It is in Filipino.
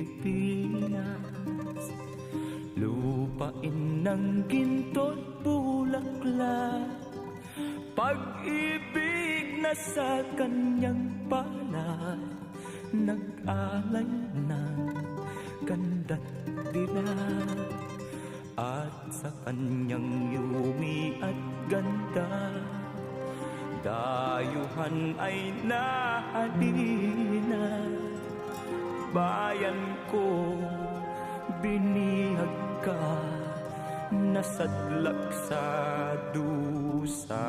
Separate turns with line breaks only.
Pilipinas. Lupain ng ginto't bulaklak, pag-ibig na sa kanyang palad, nag-alay ng ganda't dilag. At sa kanyang yumi at ganda, dayuhan ay nahalina. Bayan ko, binihag ka, nasadlak sa dusa.